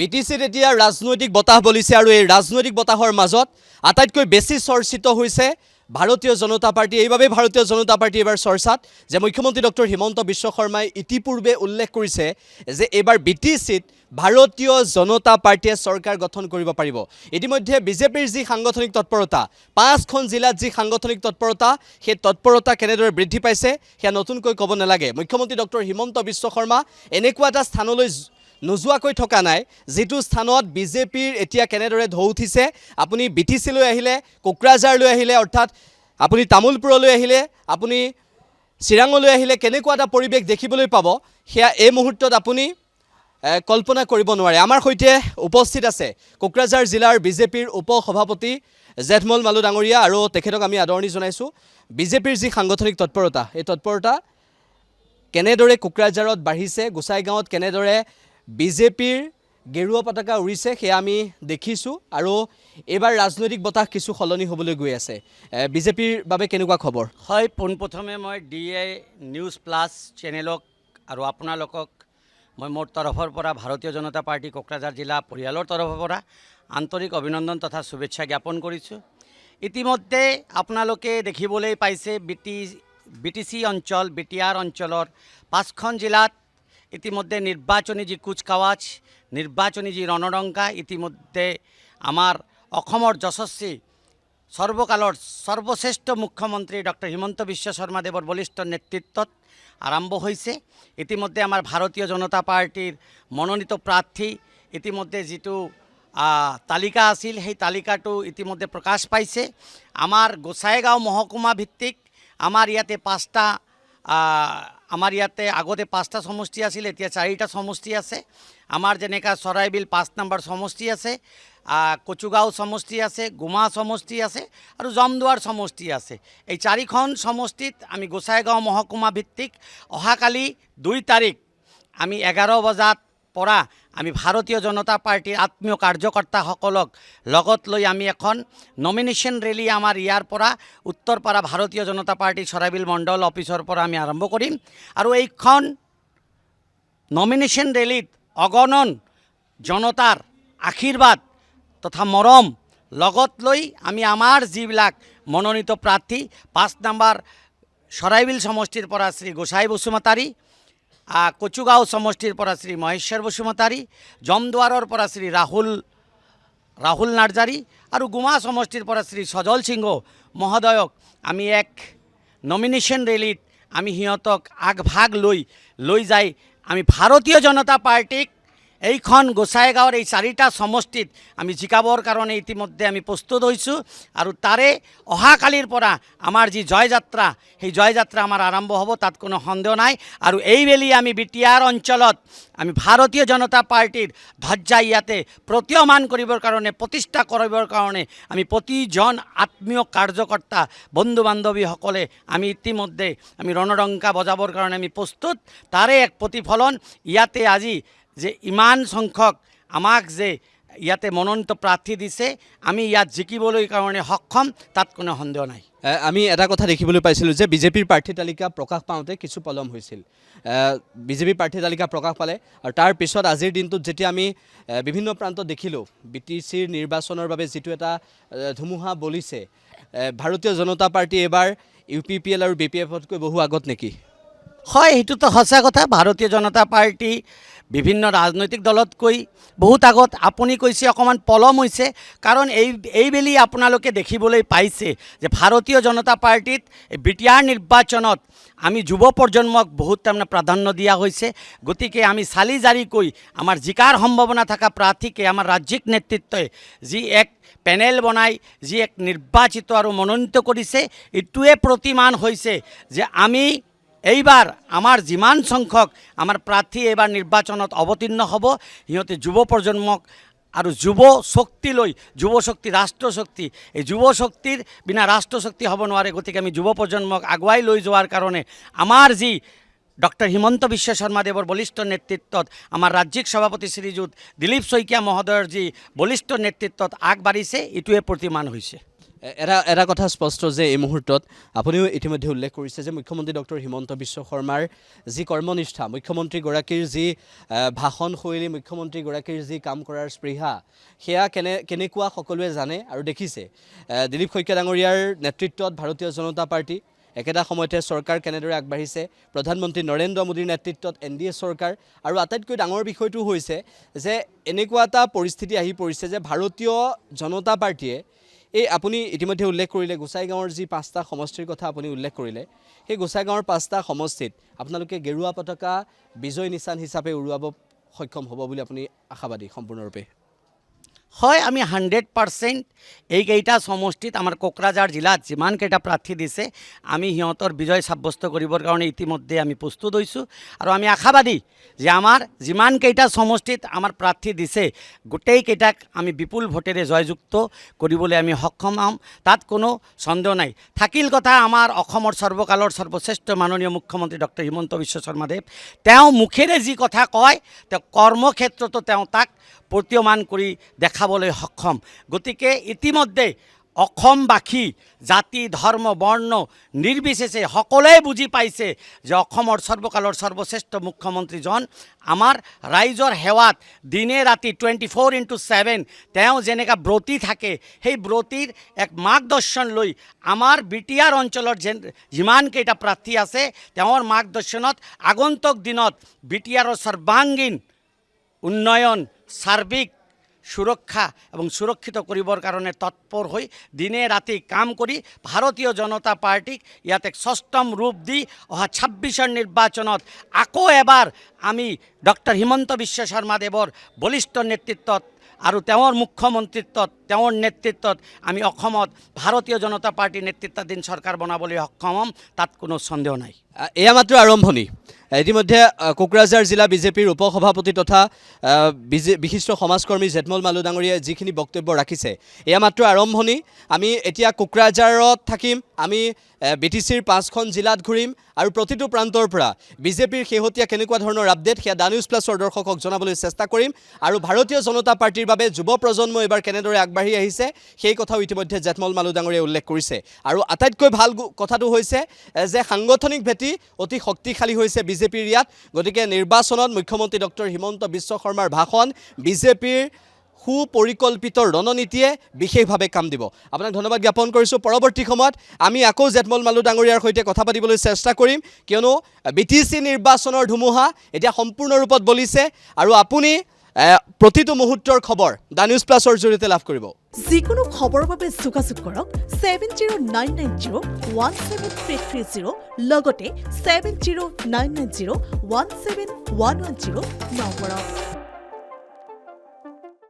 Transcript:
বিটিচিত এতিয়া ৰাজনৈতিক বতাহ বলিছে আৰু এই ৰাজনৈতিক বতাহৰ মাজত আটাইতকৈ বেছি চৰ্চিত হৈছে ভাৰতীয় জনতা পাৰ্টি। এইভাবে ভাৰতীয় জনতা পাৰ্টি এবাৰ চৰ্চাত যে মুখ্যমন্ত্ৰী ডক্টৰ হিমন্ত বিশ্ব শৰ্মাই ইতিপূৰ্বে উল্লেখ কৰিছে যে এবাৰ বিটিচিত ভাৰতীয় জনতা পাৰ্টিয়ে চৰকাৰ গঠন কৰিব পাৰিব। ইতিমধ্যে বিজেপিৰ যি সাংগঠনিক তৎপৰতা, 5খন জিলাত যি সাংগঠনিক তৎপৰতা, সেই তৎপৰতা কেনেদৰে বৃদ্ধি পাইছে সেয়া নতুনকৈ ক'ব নালাগে। মুখ্যমন্ত্ৰী ডক্টৰ হিমন্ত বিশ্ব শৰ্মা এনেকুৱা এটা স্থানলৈ নোযোৱাকৈ থকা নাই যিটো স্থানত বিজেপিৰ এতিয়া কেনেদৰে ঢৌ উঠিছে। আপুনি বিটিচিলৈ আহিলে, কোকৰাঝাৰলৈ আহিলে, অৰ্থাৎ আপুনি তামোলপুৰলৈ আহিলে, আপুনি চিৰাঙলৈ আহিলে কেনেকুৱা এটা পৰিৱেশ দেখিবলৈ পাব সেয়া এই মুহূৰ্তত আপুনি কল্পনা কৰিব নোৱাৰে। আমাৰ সৈতে উপস্থিত আছে কোকৰাঝাৰ জিলাৰ বিজেপিৰ উপ সভাপতি জেঠমল মালু ডাঙৰীয়া আৰু তেখেতক আমি আদৰণি জনাইছোঁ। বিজেপিৰ যি সাংগঠনিক তৎপৰতা, এই তৎপৰতা কেনেদৰে কোকৰাঝাৰত বাঢ়িছে, গোসাইগাঁৱত কেনেদৰে বিজেপিৰ গেৰুৱা পতাকা উৰিছে সেয়া আমি দেখিছোঁ আৰু এইবাৰ ৰাজনৈতিক বতাহ কিছু সলনি হ'বলৈ গৈ আছে। বিজেপিৰ বাবে কেনেকুৱা খবৰ? হয়, পোনপ্ৰথমে মই DA নিউজ প্লাছ চেনেলক আৰু আপোনালোকক মই মোৰ তৰফৰ পৰা ভাৰতীয় জনতা পাৰ্টি কোকৰাঝাৰ জিলা পৰিয়ালৰ তৰফৰ পৰা আন্তৰিক অভিনন্দন তথা শুভেচ্ছা জ্ঞাপন কৰিছোঁ। ইতিমধ্যে আপোনালোকে দেখিবলৈ পাইছে BTC অঞ্চল, BTR অঞ্চলৰ 5খন জিলাত ইতিমধ্যে নিৰ্বাচনী যি কুচকাৱাজ, নিৰ্বাচনী যি ৰণডংকা ইতিমধ্যে আমাৰ অসমৰ যশস্বী সৰ্বকালৰ সৰ্বশ্ৰেষ্ঠ মুখ্যমন্ত্ৰী ডক্টৰ হিমন্ত বিশ্ব শৰ্মাদেৱৰ বলিষ্ঠ নেতৃত্বত আৰম্ভ হৈছে। ইতিমধ্যে আমাৰ ভাৰতীয় জনতা পাৰ্টিৰ মনোনীত প্ৰাৰ্থী ইতিমধ্যে যিটো তালিকা আছিল সেই তালিকাটো ইতিমধ্যে প্ৰকাশ পাইছে। আমাৰ গোসাইগাঁও মহকুমা ভিত্তিক আমাৰ ইয়াতে আগতে 5টা সমষ্টি আছিল, এতিয়া 4টা সমষ্টি আছে। আমাৰ যেনেকৈ চৰাইবিল 5 নম্বৰ সমষ্টি আছে, কচুগাঁও সমষ্টি আছে, গুমা সমষ্টি আছে আৰু জমদুৱাৰ সমষ্টি আছে। এই 4খন সমষ্টিত আমি গোসাইগাঁও মহকুমা ভিত্তিক অহাকালি 2 তাৰিখ আমি 11 বজাত পৰা আমি ভাৰতীয় জনতা পাৰ্টিৰ আত্মীয় কাৰ্যকৰ্তাসকলক লগত লৈ আমি এখন নমিনেশ্যন ৰেলী আমাৰ ইয়াৰ পৰা উত্তৰপাৰা ভাৰতীয় জনতা পাৰ্টিৰ চৰাইবিল মণ্ডল অফিচৰ পৰা আমি আৰম্ভ কৰিম আৰু এইখন নমিনেশ্যন ৰেলীত অগণন জনতাৰ আশীৰ্বাদ তথা মৰম লগত লৈ আমি আমাৰ যিবিলাক মনোনীত প্ৰাৰ্থী 5 নম্বৰ চৰাইবিল সমষ্টিৰ পৰা শ্ৰী গোসাই বসুমতাৰী, কচুগাঁও সমষ্টিৰ পৰা শ্ৰী মহেশ্বৰ বসুমতাৰী, জমদুৱাৰৰ পৰা শ্ৰী ৰাহুল নাৰ্জাৰী আৰু গুমা সমষ্টিৰ পৰা শ্ৰী সজল সিংহ মহোদয়ক আমি এক নমিনেশ্যন ৰেলীত আমি সিহঁতক আগভাগ লৈ যাই আমি ভাৰতীয় জনতা পাৰ্টিক এইখন গোসাইগাঁৱৰ এই 4টা সমষ্টিত আমি জিকাবৰ কাৰণে ইতিমধ্যে আমি প্ৰস্তুত হৈছোঁ আৰু তাৰে অহাকালিৰ পৰা আমাৰ যি জয়যাত্ৰা সেই জয়যাত্ৰা আমাৰ আৰম্ভ হ'ব, তাত কোনো সন্দেহ নাই। আৰু এইবেলি আমি BTR অঞ্চলত আমি ভাৰতীয় জনতা পাৰ্টিৰ ধ্বজা ইয়াতে প্ৰতীয়মান কৰিবৰ কাৰণে, প্ৰতিষ্ঠা কৰিবৰ কাৰণে আমি প্ৰতিজন আত্মীয় কাৰ্যকৰ্তা বন্ধু বান্ধৱীসকলে আমি ইতিমধ্যে আমি ৰণডংকা বজাবৰ কাৰণে আমি প্ৰস্তুত। তাৰে এক প্ৰতিফলন ইয়াতে আজি যে ইমান সংখ্যক আমাক যে ইয়াতে মনোনীত প্ৰাৰ্থী দিছে, আমি ইয়াত জিকিবলৈ কাৰণে সক্ষম, তাত কোনো সন্দেহ নাই। আমি এটা কথা দেখিবলৈ পাইছিলোঁ যে বিজেপিৰ প্ৰাৰ্থী তালিকা প্ৰকাশ পাওঁতে কিছু পলম হৈছিল। বিজেপিৰ প্ৰাৰ্থী তালিকা প্ৰকাশ পালে আৰু তাৰ পিছত আজিৰ দিনটোত যেতিয়া আমি বিভিন্ন প্ৰান্তত দেখিলোঁ BTCৰ নিৰ্বাচনৰ বাবে যিটো এটা ধুমুহা বলিছে, ভাৰতীয় জনতা পাৰ্টি এবাৰ UPPL আৰু BPFতকৈ বহু আগত নেকি? হয়, সেইটোতো সঁচা কথা। ভাৰতীয় জনতা পাৰ্টি বিভিন্ন ৰাজনৈতিক দলতকৈ বহুত আগত। আপুনি কৈছে অকণমান পলম হৈছে, কাৰণ এইবেলি আপোনালোকে দেখিবলৈ পাইছে যে ভাৰতীয় জনতা পাৰ্টিত BTR নিৰ্বাচনত আমি যুৱ প্ৰজন্মক বহুত তাৰমানে প্ৰাধান্য দিয়া হৈছে। গতিকে আমি চালি জাৰিকৈ আমাৰ জিকাৰ সম্ভাৱনা থকা প্ৰাৰ্থীকে আমাৰ ৰাজ্যিক নেতৃত্বই যি এক পেনেল বনাই যি এক নিৰ্বাচিত আৰু মনোনীত কৰিছে, এইটোৱে প্ৰতিমান হৈছে যে আমি এইবাৰ আমাৰ যিমান সংখ্যক আমাৰ প্ৰাৰ্থী এইবাৰ নিৰ্বাচনত অৱতীৰ্ণ হ'ব, সিহঁতে যুৱ প্ৰজন্মক আৰু যুৱ শক্তি ৰাষ্ট্ৰশক্তি, এই যুৱ শক্তিৰ বিনা ৰাষ্ট্ৰশক্তি হ'ব নোৱাৰে। গতিকে আমি যুৱ প্ৰজন্মক আগুৱাই লৈ যোৱাৰ কাৰণে আমাৰ যি ডক্টৰ হিমন্ত বিশ্ব শৰ্মাদেৱৰ বলিষ্ঠ নেতৃত্বত আমাৰ ৰাজ্যিক সভাপতি শ্ৰীযুত দিলীপ শইকীয়া মহোদয়ৰ যি বলিষ্ঠ নেতৃত্বত আগবাঢ়িছে, এইটোৱে প্ৰতিমান হৈছে। এটা কথা স্পষ্ট যে এই মুহূৰ্তত আপুনিও ইতিমধ্যে উল্লেখ কৰিছে যে মুখ্যমন্ত্ৰী ডক্টৰ হিমন্ত বিশ্ব শৰ্মাৰ যি কৰ্মনিষ্ঠা, মুখ্যমন্ত্ৰীগৰাকীৰ যি ভাষণশৈলী, মুখ্যমন্ত্ৰীগৰাকীৰ যি কাম কৰাৰ স্পৃহা, সেয়া কেনেকুৱা সকলোৱে জানে আৰু দেখিছে। দিলীপ শইকীয়া ডাঙৰীয়াৰ নেতৃত্বত ভাৰতীয় জনতা পাৰ্টি, একেটা সময়তে চৰকাৰ কেনেদৰে আগবাঢ়িছে, প্ৰধানমন্ত্ৰী নৰেন্দ্ৰ মোদীৰ নেতৃত্বত NDA চৰকাৰ, আৰু আটাইতকৈ ডাঙৰ বিষয়টো হৈছে যে এনেকুৱা এটা পৰিস্থিতি আহি পৰিছে যে ভাৰতীয় জনতা পাৰ্টীয়ে এই আপুনি ইতিমধ্যে উল্লেখ কৰিলে গোসাইগাঁৱৰ যি 5টা সমষ্টিৰ কথা আপুনি উল্লেখ কৰিলে, সেই গোসাইগাঁৱৰ 5টা সমষ্টিত আপোনালোকে গেৰুৱা পতাকা বিজয় নিশান হিচাপে উৰুৱাব সক্ষম হ'ব বুলি আপুনি আশাবাদী সম্পূৰ্ণৰূপে? হয়, আমি 100% এইকেইটা সমষ্টিত আমাৰ কোকৰাঝাৰ জিলাত যিমানকেইটা প্ৰাৰ্থী দিছে আমি সিহঁতৰ বিজয় সাব্যস্ত কৰিবৰ কাৰণে ইতিমধ্যে আমি প্ৰস্তুত হৈছোঁ আৰু আমি আশাবাদী যে আমাৰ যিমানকেইটা সমষ্টিত আমাৰ প্ৰাৰ্থী দিছে গোটেইকেইটাক আমি বিপুল ভোটেৰে জয়যুক্ত কৰিবলৈ আমি সক্ষম হ'ম, তাত কোনো সন্দেহ নাই। থাকিল কথা আমাৰ অসমৰ সৰ্বকালৰ সৰ্বশ্ৰেষ্ঠ মাননীয় মুখ্যমন্ত্ৰী ডক্টৰ হিমন্ত বিশ্ব শৰ্মাদেৱ, তেওঁ মুখেৰে যি কথা কয় তেওঁ কৰ্মক্ষেত্ৰতো তেওঁ তাক প্ৰতীয়মান কৰি দেখাবলৈ সক্ষম। গতিকে ইতিমধ্যে অসমবাসী জাতি ধৰ্ম বৰ্ণ নিৰ্বিশেষে সকলোৱে বুজি পাইছে যে অসমৰ সৰ্বকালৰ সৰ্বশ্ৰেষ্ঠ মুখ্যমন্ত্ৰীজন আমাৰ ৰাইজৰ সেৱাত দিনে ৰাতি 24/7 তেওঁ যেনেকৈ ব্ৰতী থাকে, সেই ব্ৰতীৰ এক মাৰ্গদৰ্শন লৈ আমাৰ BTR অঞ্চলৰ যিমানকেইটা প্ৰাৰ্থী আছে তেওঁৰ মাৰ্গদৰ্শনত আগন্তুক দিনত BTRৰ সৰ্বাংগীন উন্নয়ন, সাৰ্বিক সুৰক্ষা এবং সুৰক্ষিত কৰিবৰ কাৰণে তৎপৰ হৈ দিনে ৰাতি কাম কৰি ভাৰতীয় জনতা পাৰ্টিক ইয়াত এক ষষ্ঠম ৰূপ দি অহা 26ৰ নিৰ্বাচনত আকৌ এবাৰ আমি ডক্টৰ হিমন্ত বিশ্ব শৰ্মাদেৱৰ বলিষ্ঠ নেতৃত্বত আৰু তেওঁৰ মুখ্যমন্ত্ৰীত্বত, তেওঁৰ নেতৃত্বত আমি অসমত ভাৰতীয় জনতা পাৰ্টিৰ নেতৃত্বাধীন চৰকাৰ বনাবলৈ সক্ষম হ'ম, তাত কোনো সন্দেহ নাই। এয়া মাত্ৰ আৰম্ভণি। ইতিমধ্যে কোকৰাঝাৰ জিলা বিজেপিৰ উপসভাপতি তথা বিশিষ্ট সমাজকৰ্মী জেঠমল মালু ডাঙৰীয়াই যিখিনি বক্তব্য ৰাখিছে, এয়া মাত্ৰ আৰম্ভণি। আমি এতিয়া কোকৰাঝাৰত থাকিম, আমি BTCৰ 5খন জিলাত ঘূৰিম আৰু প্ৰতিটো প্ৰান্তৰ পৰা বিজেপিৰ শেহতীয়া কেনেকুৱা ধৰণৰ আপডেট সেয়া দা নিউজ প্লাছৰ দৰ্শকক জনাবলৈ চেষ্টা কৰিম। আৰু ভাৰতীয় জনতা পাৰ্টিৰ বাবে যুৱ প্ৰজন্ম এইবাৰ কেনেদৰে আগবাঢ়ি আহিছে সেই কথাও ইতিমধ্যে জেঠমল মালু ডাঙৰীয়াই উল্লেখ কৰিছে। আৰু আটাইতকৈ ভাল কথাটো হৈছে যে সাংগঠনিক ভেটি অতি শক্তিশালী হৈছে বিজেপিৰ ইয়াত। গতিকে নিৰ্বাচনত মুখ্যমন্ত্ৰী ডক্টৰ হিমন্ত বিশ্ব শৰ্মাৰ ভাষণ বিজেপিৰ সুপৰিকল্পিত ৰণনীতিয়ে বিশেষভাৱে কাম দিব। আপোনাক ধন্যবাদ জ্ঞাপন কৰিছোঁ। পৰৱৰ্তী সময়ত আমি আকৌ জেঠমল মালু ডাঙৰীয়াৰ সৈতে কথা পাতিবলৈ চেষ্টা কৰিম, কিয়নো BTC নিৰ্বাচনৰ ধুমুহা এতিয়া সম্পূৰ্ণ ৰূপত বলিছে আৰু আপুনি প্ৰতিটো মুহূৰ্তৰ খবৰ দা নিউজ প্লাছৰ জৰিয়তে লাভ কৰিব। যিকোনো খবৰৰ বাবে যোগাযোগ কৰক 7099017330 লগতে 7099017110 নম্বৰত।